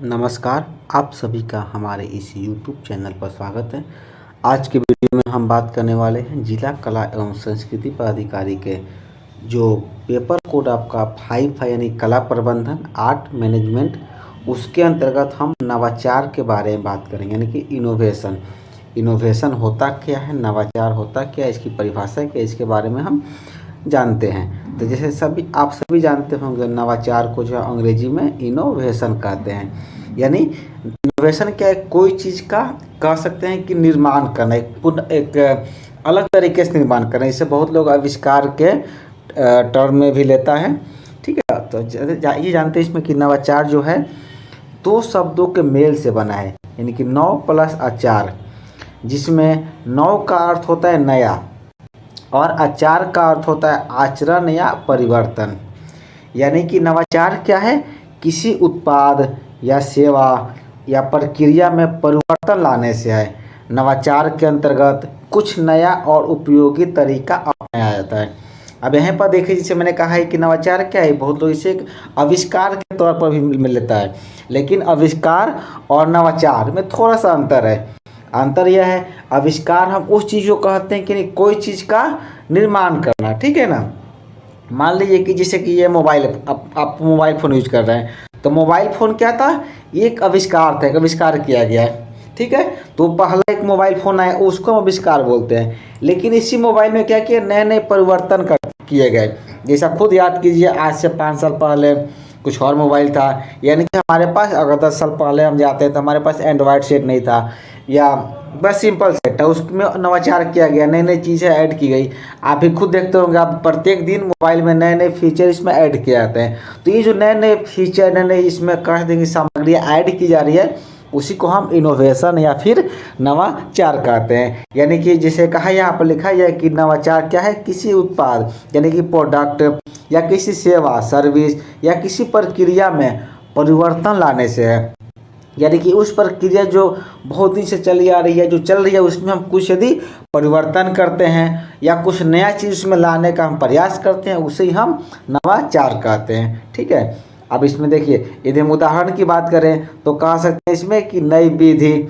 नमस्कार, आप सभी का हमारे इस YouTube चैनल पर स्वागत है। आज के वीडियो में हम बात करने वाले हैं जिला कला एवं संस्कृति पदाधिकारी के जो पेपर कोड आपका 5 है यानी कला प्रबंधन आर्ट मैनेजमेंट, उसके अंतर्गत हम नवाचार के बारे में बात करेंगे यानी कि इनोवेशन। इनोवेशन होता क्या है, नवाचार होता क्या है, इसकी परिभाषा क्या है, इसके बारे में हम जानते हैं। तो जैसे आप सभी जानते होंगे, नवाचार को जो अंग्रेजी में इनोवेशन कहते हैं। यानी इनोवेशन क्या है, कोई चीज़ का कह सकते हैं कि निर्माण करना, एक अलग तरीके से निर्माण करना। इसे बहुत लोग आविष्कार के टर्म में भी लेता है। ठीक है, तो ये जानते हैं इसमें कि नवाचार जो है दो शब्दों के मेल से बना है, यानी कि नव प्लस आचार, जिसमें नव का अर्थ होता है नया और आचार का अर्थ होता है आचरण या परिवर्तन। यानी कि नवाचार क्या है, किसी उत्पाद या सेवा या प्रक्रिया में परिवर्तन लाने से है। नवाचार के अंतर्गत कुछ नया और उपयोगी तरीका अपनाया जाता है। अब यहाँ पर देखिए, जैसे मैंने कहा है कि नवाचार क्या है, बहुत लोग इसे एक आविष्कार के तौर पर भी मिल लेता है, लेकिन आविष्कार और नवाचार में थोड़ा सा अंतर है। अंतर यह है, आविष्कार हम उस चीज़ को कहते हैं कि नहीं, कोई चीज़ का निर्माण करना। ठीक है ना, मान लीजिए कि जैसे कि ये मोबाइल, आप मोबाइल फ़ोन यूज कर रहे हैं, तो मोबाइल फ़ोन क्या था, एक आविष्कार था, एक आविष्कार किया गया है। ठीक है, तो पहला एक मोबाइल फ़ोन आया, उसको हम आविष्कार बोलते हैं। लेकिन इसी मोबाइल में क्या किया, नए नए परिवर्तन किए गए। जैसा खुद याद कीजिए, आज से 5 साल पहले कुछ और मोबाइल था, यानी कि हमारे पास अगर 10 साल पहले हम जाते हैं तो हमारे पास एंड्रॉयड सेट नहीं था, या बस सिंपल सेट है, उसमें नवाचार किया गया, नई नई चीज़ें ऐड की गई। आप भी खुद देखते होंगे, आप प्रत्येक दिन मोबाइल में नए नए फीचर इसमें ऐड किए जाते हैं। तो ये जो नए नए फीचर, नए नए इसमें कह देंगे सामग्री ऐड की जा रही है, उसी को हम इनोवेशन या फिर नवाचार कहते हैं। यानी कि जैसे कहा यहाँ पर लिखा है कि नवाचार क्या है, किसी उत्पाद यानी कि प्रोडक्ट या किसी सेवा सर्विस या किसी प्रक्रिया में परिवर्तन लाने से है। यानी कि उस प्रक्रिया जो बहुत दिन से चली आ रही है, जो चल रही है, उसमें हम कुछ यदि परिवर्तन करते हैं या कुछ नया चीज़ उसमें लाने का हम प्रयास करते हैं, उसे ही हम नवाचार कहते हैं। ठीक है, अब इसमें देखिए, यदि हम उदाहरण की बात करें तो कह सकते हैं इसमें कि नई विधि,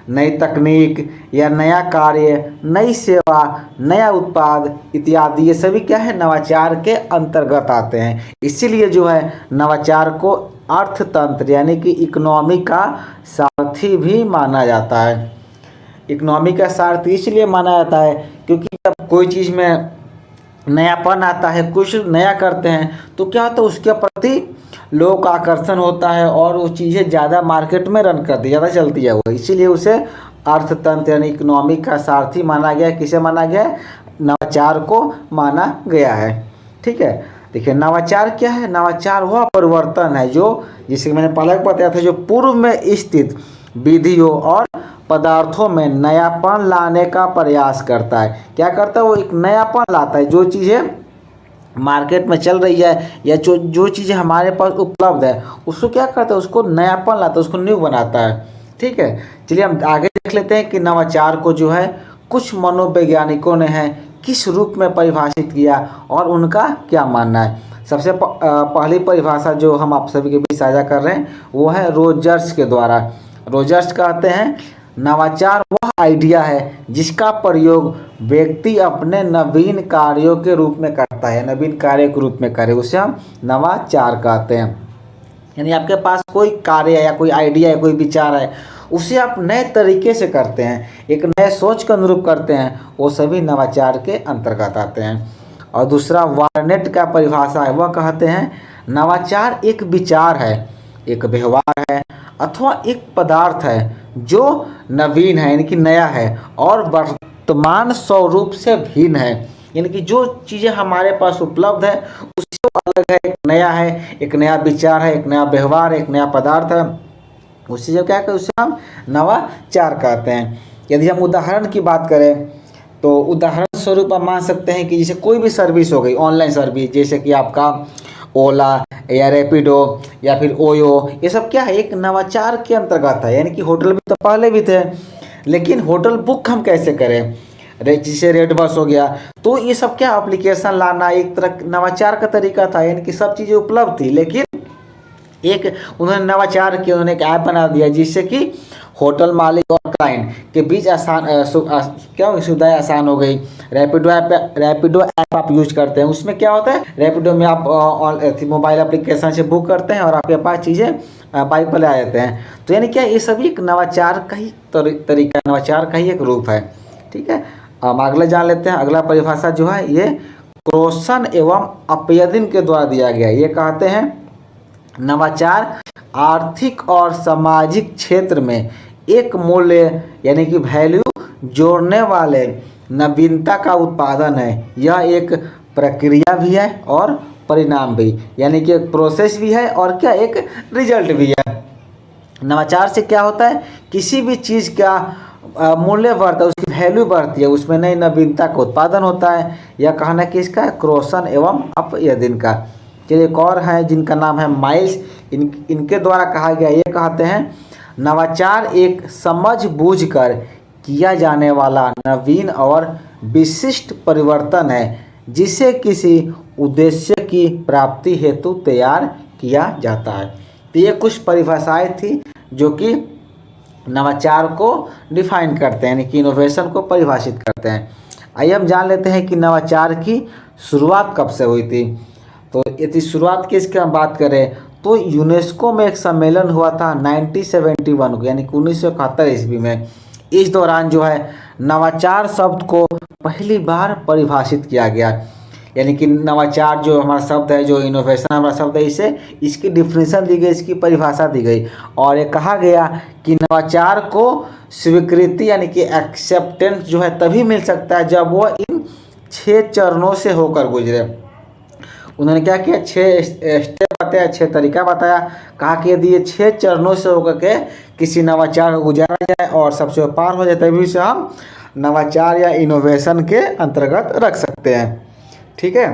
नई तकनीक या नया कार्य, नई सेवा, नया उत्पाद इत्यादि, ये सभी क्या है, नवाचार के अंतर्गत आते हैं। इसीलिए जो है नवाचार को अर्थतंत्र यानी कि इकोनॉमी का सारथी भी माना जाता है। इकोनॉमी का सारथी इसलिए माना जाता है क्योंकि जब कोई चीज़ में नयापन आता है, कुछ नया करते हैं, तो क्या होता है, उसके प्रति लोगों का आकर्षण होता है और वो चीज़ें ज़्यादा मार्केट में रन करती, ज़्यादा चलती है वो, इसीलिए उसे अर्थतंत्र यानी इकोनॉमी का सारथी माना गया। किसे माना गया, नवाचार को माना गया है। ठीक है, देखिए नवाचार क्या है, नवाचार वह परिवर्तन है जो, जिसे मैंने पहले बताया था, जो पूर्व में स्थित विधियों और पदार्थों में नयापन लाने का प्रयास करता है। क्या करता है, वो एक नयापन लाता है। जो चीज़ें मार्केट में चल रही है या जो चीज़ें हमारे पास उपलब्ध है, उसको क्या करता है, उसको नयापन लाता है, उसको न्यू बनाता है। ठीक है, चलिए हम आगे देख लेते हैं कि नवाचार को जो है कुछ मनोवैज्ञानिकों ने है किस रूप में परिभाषित किया और उनका क्या मानना है। सबसे पहली परिभाषा जो हम आप सभी के बीच साझा कर रहे हैं वो है रोजर्स के द्वारा। रोजर्स कहते हैं, नवाचार वह आइडिया है जिसका प्रयोग व्यक्ति अपने नवीन कार्यों के रूप में करता है, नवीन कार्य के रूप में करे, उसे हम नवाचार कहते हैं। यानी आपके पास कोई कार्य है या कोई आइडिया है, कोई विचार है, उसे आप नए तरीके से करते हैं, एक नए सोच के अनुरूप करते हैं, वो सभी नवाचार के अंतर्गत आते हैं। और दूसरा वार्नेट का परिभाषा है, वह कहते हैं नवाचार एक विचार है, एक व्यवहार है अथवा एक पदार्थ है जो नवीन है यानी कि नया है और वर्तमान स्वरूप से भिन्न है। यानी कि जो चीज़ें हमारे पास उपलब्ध है उससे अलग है, एक नया है, एक नया विचार है, एक नया व्यवहार है, एक नया पदार्थ है, उससे जो क्या कहते हैं, उसे हम नवाचार कहते हैं। यदि हम उदाहरण की बात करें तो उदाहरण स्वरूप आप मान सकते हैं कि जैसे कोई भी सर्विस हो गई, ऑनलाइन सर्विस, जैसे कि आपका ओला या रैपिडो या फिर ओयो, ये सब क्या है, एक नवाचार के अंतर्गत है। यानी कि होटल भी तो पहले भी थे, लेकिन होटल बुक हम कैसे करें, जैसे रेड बस हो गया, तो ये सब क्या एप्लीकेशन लाना एक तरह नवाचार का तरीका था। यानी कि सब चीज़ें उपलब्ध थी, लेकिन एक उन्होंने नवाचार किया, उन्होंने एक ऐप बना दिया जिससे कि होटल मालिक और क्लाइंट के बीच क्या हो गई, सुविधाएं आसान हो गई। रैपिडो ऐप आप यूज करते हैं, उसमें क्या होता है, रैपिडो में आप मोबाइल एप्लीकेशन से बुक करते हैं और आपके पास चीज़ें बाइक पर ले आ जाते हैं। तो यानी क्या, ये सभी एक नवाचार का ही तरीका, नवाचार का ही एक रूप है। ठीक है, हम अगले जान लेते हैं। अगला परिभाषा जो है ये क्रोसन एवं अपयदिन के द्वारा दिया गया है। ये कहते हैं नवाचार आर्थिक और सामाजिक क्षेत्र में एक मूल्य यानी कि वैल्यू जोड़ने वाले नवीनता का उत्पादन है। यह एक प्रक्रिया भी है और परिणाम भी, यानी कि एक प्रोसेस भी है और क्या, एक रिजल्ट भी है। नवाचार से क्या होता है, किसी भी चीज़ का मूल्य बढ़ता है, उसकी वैल्यू बढ़ती है, उसमें नई नवीनता का उत्पादन होता है। यह कहना किसका है, क्रोसन एवं अपयदिन का। चलिए एक और है जिनका नाम है माइल्स, इनके द्वारा कहा गया, ये कहते हैं नवाचार एक समझ बूझ कर किया जाने वाला नवीन और विशिष्ट परिवर्तन है जिसे किसी उद्देश्य की प्राप्ति हेतु तैयार किया जाता है। तो ये कुछ परिभाषाएं थी जो कि नवाचार को डिफाइन करते हैं, यानी कि इनोवेशन को परिभाषित करते हैं। आइए हम जान लेते हैं कि नवाचार की शुरुआत कब से हुई थी। तो यदि शुरुआत की इसकी हम बात करें तो यूनेस्को में एक सम्मेलन हुआ था 1971 को, यानी कि 1971 ईस्वी में। इस दौरान जो है नवाचार शब्द को पहली बार परिभाषित किया गया, यानी कि नवाचार जो हमारा शब्द है, जो इनोवेशन हमारा शब्द है, इसे इसकी डिफिनेशन दी गई, इसकी परिभाषा दी गई और ये कहा गया कि नवाचार को स्वीकृति यानी कि एक्सेप्टेंस जो है तभी मिल सकता है जब वो इन 6 चरणों से होकर गुजरे। उन्होंने क्या किया, 6 स्टेप बताया, 6 तरीका बताया, कहा कि यदि ये 6 चरणों से होकर के किसी नवाचार को गुजारा जाए और सबसे पार हो जाए तभी उसे हम नवाचार या इनोवेशन के अंतर्गत रख सकते हैं। ठीक है,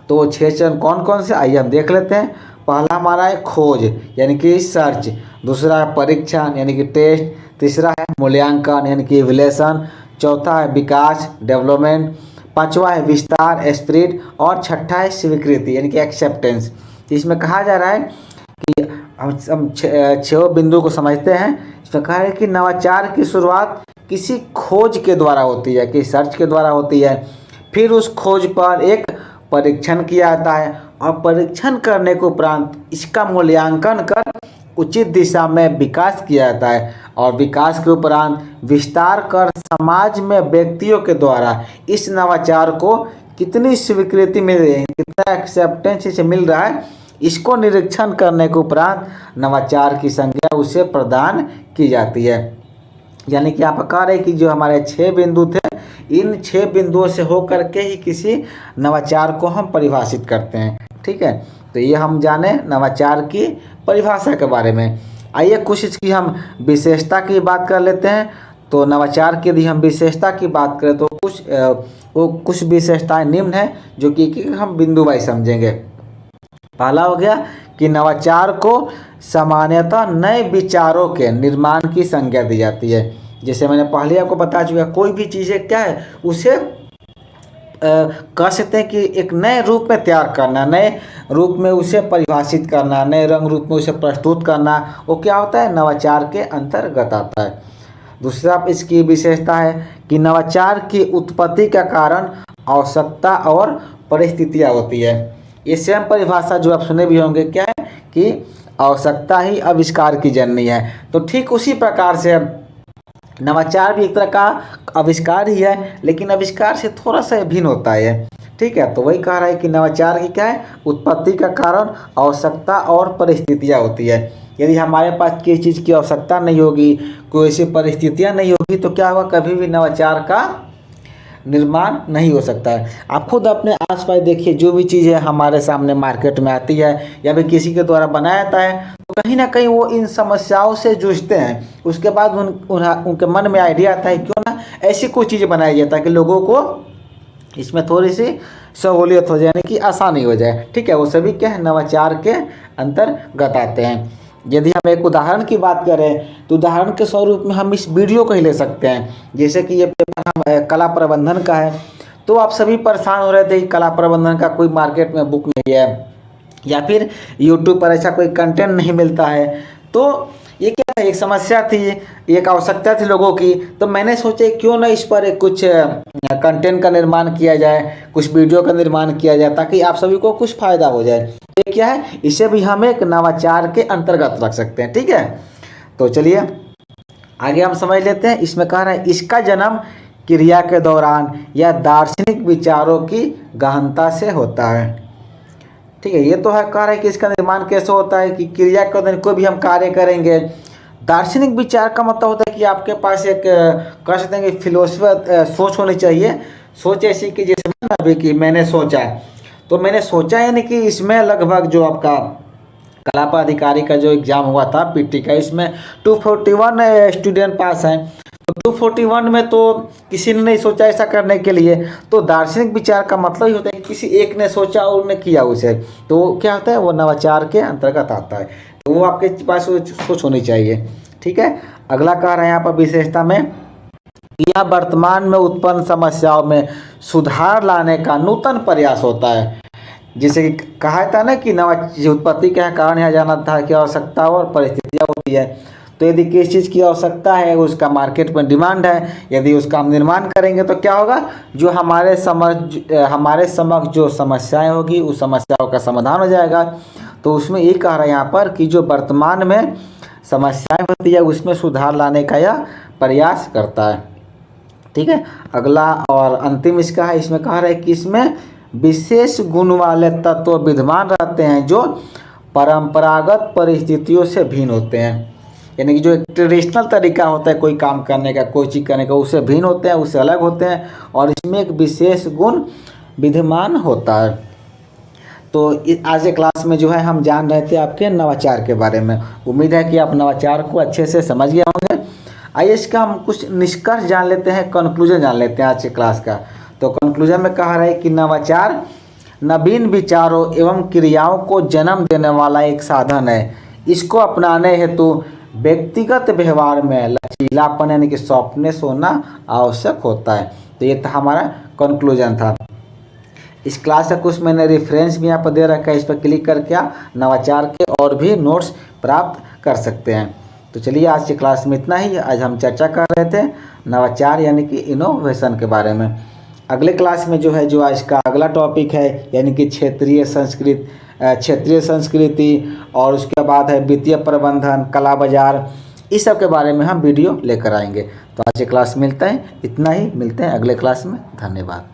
तो 6 चरण कौन कौन से, आइए हम देख लेते हैं। पहला हमारा है खोज यानी कि सर्च, दूसरा है परीक्षण यानी कि टेस्ट, तीसरा है मूल्यांकन यानी कि इवैल्यूएशन, चौथा है विकास डेवलपमेंट, पांचवा है विस्तार स्प्रेड और छठा है स्वीकृति यानी कि एक्सेप्टेंस। इसमें कहा जा रहा है कि हम 6 बिंदु को समझते हैं। इसमें कहा है कि नवाचार की शुरुआत किसी खोज के द्वारा होती है, कि सर्च के द्वारा होती है, फिर उस खोज पर एक परीक्षण किया जाता है और परीक्षण करने के उपरांत इसका मूल्यांकन कर उचित दिशा में विकास किया जाता है और विकास के उपरांत विस्तार कर समाज में व्यक्तियों के द्वारा इस नवाचार को कितनी स्वीकृति मिल रही है, कितना एक्सेप्टेंस इसे मिल रहा है, इसको निरीक्षण करने के उपरांत नवाचार की संज्ञा उसे प्रदान की जाती है। यानी कि आप कह रहे हैं कि जो हमारे 6 बिंदु थे, इन 6 बिंदुओं से होकर के ही किसी नवाचार को हम परिभाषित करते हैं। ठीक है, तो ये हम जाने नवाचार की परिभाषा के बारे में। आइए कुछ इसकी हम विशेषता की बात कर लेते हैं। तो नवाचार की यदि हम विशेषता की बात करें तो कुछ विशेषताएं निम्न हैं जो कि हम बिंदु वाइज समझेंगे। पहला हो गया कि नवाचार को सामान्यतः नए विचारों के निर्माण की संज्ञा दी जाती है। जैसे मैंने पहले आपको बता चुका, कोई भी चीज़ें क्या है उसे कह सकते हैं कि एक नए रूप में तैयार करना, नए रूप में उसे परिभाषित करना, नए रंग रूप में उसे प्रस्तुत करना, वो क्या होता है, नवाचार के अंतर्गत आता है। दूसरा इसकी विशेषता है कि नवाचार की उत्पत्ति का कारण आवश्यकता और परिस्थितियाँ होती है। ये सेम परिभाषा जो आप सुने भी होंगे, क्या है कि आवश्यकता ही आविष्कार की जननी है। तो ठीक उसी प्रकार से नवाचार भी एक तरह का आविष्कार ही है, लेकिन आविष्कार से थोड़ा सा भिन्न होता है। ठीक है, तो वही कह रहा है कि नवाचार की क्या है, उत्पत्ति का कारण आवश्यकता और परिस्थितियाँ होती है। यदि हमारे पास किसी चीज़ की आवश्यकता नहीं होगी, कोई ऐसी परिस्थितियाँ नहीं होगी, तो क्या होगा, कभी भी नवाचार का निर्माण नहीं हो सकता है। आप खुद अपने आसपास देखिए, जो भी चीज़ें हमारे सामने मार्केट में आती है या फिर किसी के द्वारा बनाया जाता है, तो कहीं ना कहीं वो इन समस्याओं से जूझते हैं। उसके बाद उनके मन में आइडिया आता है क्यों ना ऐसी कोई चीज़ बनाई जाए ताकि लोगों को इसमें थोड़ी सी सहूलियत हो जाए, यानी कि आसानी हो जाए। ठीक है, वो सभी क्या है, नवाचार के अंतर्गत आते हैं। यदि हम एक उदाहरण की बात करें तो उदाहरण के स्वरूप में हम इस वीडियो को ही ले सकते हैं। जैसे कि ये पेपर हम कला प्रबंधन का है, तो आप सभी परेशान हो रहे थे कि कला प्रबंधन का कोई मार्केट में बुक नहीं है, या फिर यूट्यूब पर ऐसा कोई कंटेंट नहीं मिलता है। तो ये क्या है, एक समस्या थी, एक आवश्यकता थी लोगों की। तो मैंने सोचा क्यों ना इस पर कुछ कंटेंट का निर्माण किया जाए, कुछ वीडियो का निर्माण किया जाए, ताकि आप सभी को कुछ फायदा हो जाए। तो ये क्या है, इसे भी हम एक नवाचार के अंतर्गत रख सकते हैं। ठीक है, तो चलिए आगे हम समझ लेते हैं। इसमें कह रहा है इसका जन्म क्रिया के दौरान या दार्शनिक विचारों की गहनता से होता है। ठीक है, ये तो है, कह रहा है कि इसका निर्माण कैसे होता है कि क्रिया के दौरान कोई भी हम कार्य करेंगे। दार्शनिक विचार का मतलब होता है कि आपके पास एक कह सकते हैं कि फिलोसफर सोच होनी चाहिए। सोच ऐसी कि जैसे ना अभी कि मैंने सोचा, तो मैंने सोचा यानी कि इसमें लगभग जो आपका कला पदाधिकारी का जो एग्ज़ाम हुआ था पीटी का, इसमें 241 स्टूडेंट पास हैं। तो 241 में तो किसी ने नहीं सोचा ऐसा करने के लिए। तो दार्शनिक विचार का मतलब ही होता है कि किसी एक ने सोचा और उन्होंने किया उसे, तो क्या होता है, वो नवाचार के अंतर्गत आता है। तो वो आपके पास सोच होनी चाहिए। ठीक है, अगला कह रहे हैं यहाँ पर विशेषता में, यह वर्तमान में उत्पन्न समस्याओं में सुधार लाने का नूतन प्रयास होता है। जैसे कि कहा था ना कि उत्पत्ति के कारण यहाँ जाना था कि आवश्यकता और परिस्थितियाँ होती है। तो यदि किसी चीज़ की आवश्यकता है, उसका मार्केट में डिमांड है, यदि उसका हम निर्माण करेंगे तो क्या होगा, जो हमारे समक्ष जो समस्याएं होगी उस समस्याओं का समाधान हो जाएगा। तो उसमें ये कह रहा है यहाँ पर कि जो वर्तमान में समस्याएं होती है उसमें सुधार लाने का यह प्रयास करता है। ठीक है, अगला और अंतिम इसका है, इसमें कह रहा है कि इसमें विशेष गुण वाले तत्व विद्यमान रहते हैं जो परंपरागत परिस्थितियों से भिन्न होते हैं। यानी कि जो एक ट्रेडिशनल तरीका होता है कोई काम करने का, कोई चीज़ करने का, उससे भिन्न होते हैं, उससे अलग होते हैं, और इसमें एक विशेष गुण विद्यमान होता है। तो आज के क्लास में जो है हम जान रहे थे आपके नवाचार के बारे में। उम्मीद है कि आप नवाचार को अच्छे से समझ गए होंगे। आइए इसका हम कुछ निष्कर्ष जान लेते हैं, कंक्लूजन जान लेते हैं आज के क्लास का। तो कंक्लूजन में कहा रहा है कि नवाचार नवीन विचारों एवं क्रियाओं को जन्म देने वाला एक साधन है। इसको अपनाने हेतु व्यक्तिगत व्यवहार में लचीलापन यानी कि सॉफ्टनेस होना आवश्यक होता है। तो ये था हमारा कंक्लूजन था। इस क्लास का कुछ मैंने रेफरेंस भी यहाँ पर दे रखा है, इस पर क्लिक करके आप नवाचार के और भी नोट्स प्राप्त कर सकते हैं। तो चलिए आज की क्लास में इतना ही। आज हम चर्चा कर रहे थे नवाचार यानी कि इनोवेशन के बारे में। अगले क्लास में जो है जो आज का अगला टॉपिक है यानी कि क्षेत्रीय संस्कृति और उसके बाद है वित्तीय प्रबंधन, कला बाजार, इस सब के बारे में हम वीडियो लेकर आएंगे। तो आज की क्लास मिलते हैं, इतना ही, मिलते हैं अगले क्लास में। धन्यवाद।